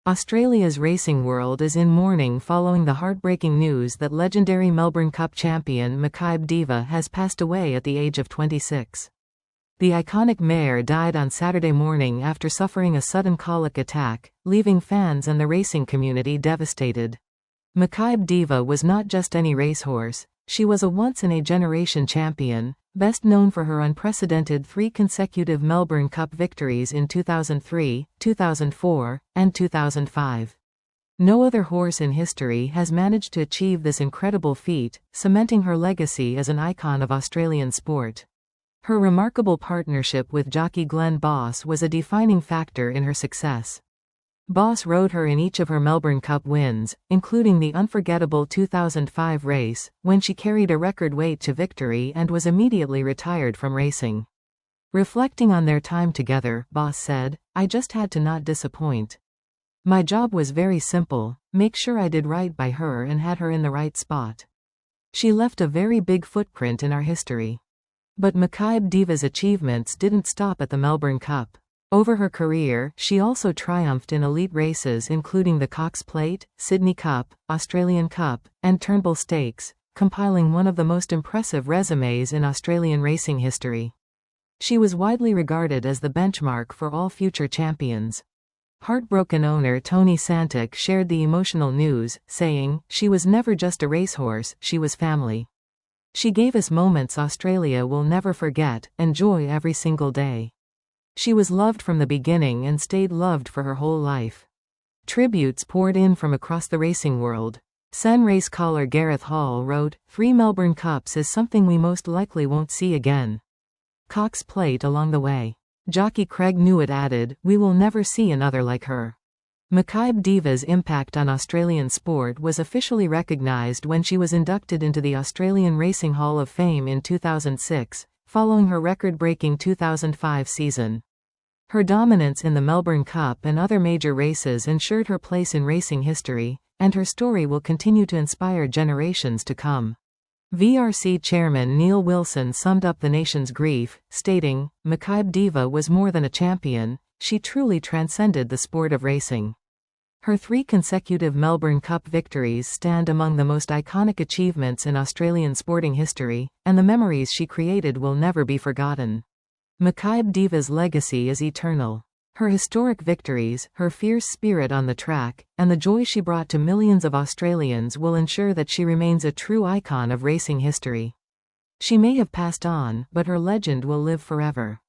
Australia's racing world is in mourning following the heartbreaking news that legendary Melbourne Cup champion Makybe Diva has passed away at the age of 26. The iconic mare died on Saturday morning after suffering a sudden colic attack, leaving fans and the racing community devastated. Makybe Diva was not just any racehorse, she was a once-in-a-generation champion, best known for her unprecedented 3 consecutive Melbourne Cup victories in 2003, 2004, and 2005. No other horse in history has managed to achieve this incredible feat, cementing her legacy as an icon of Australian sport. Her remarkable partnership with Jockey Glen Boss was a defining factor in her success. Boss rode her in each of her Melbourne Cup wins, including the unforgettable 2005 race, when she carried a record weight to victory and was immediately retired from racing. Reflecting on their time together, Boss said, "I just had to not disappoint. My job was very simple, make sure I did right by her and had her in the right spot." She left a very big footprint in our history. But Makybe Diva's achievements didn't stop at the Melbourne Cup. Over her career, she also triumphed in elite races including the Cox Plate, Sydney Cup, Australian Cup, and Turnbull Stakes, compiling one of the most impressive resumes in Australian racing history. She was widely regarded as the benchmark for all future champions. Heartbroken owner Tony Šantić shared the emotional news, saying, "She was never just a racehorse, she was family. She gave us moments Australia will never forget, and joy every single day. She was loved from the beginning and stayed loved for her whole life." Tributes poured in from across the racing world. Sen race caller Gareth Hall wrote, "3 Melbourne Cups is something we most likely won't see again. Cox Plate along the way." Jockey Craig Newitt added, "We will never see another like her." Makybe Diva's impact on Australian sport was officially recognised when she was inducted into the Australian Racing Hall of Fame in 2006, following her record-breaking 2005 season. Her dominance in the Melbourne Cup and other major races ensured her place in racing history, and her story will continue to inspire generations to come. VRC chairman Neil Wilson summed up the nation's grief, stating, "Makybe Diva was more than a champion, she truly transcended the sport of racing. Her 3 consecutive Melbourne Cup victories stand among the most iconic achievements in Australian sporting history, and the memories she created will never be forgotten." Makybe Diva's legacy is eternal. Her historic victories, her fierce spirit on the track, and the joy she brought to millions of Australians will ensure that she remains a true icon of racing history. She may have passed on, but her legend will live forever.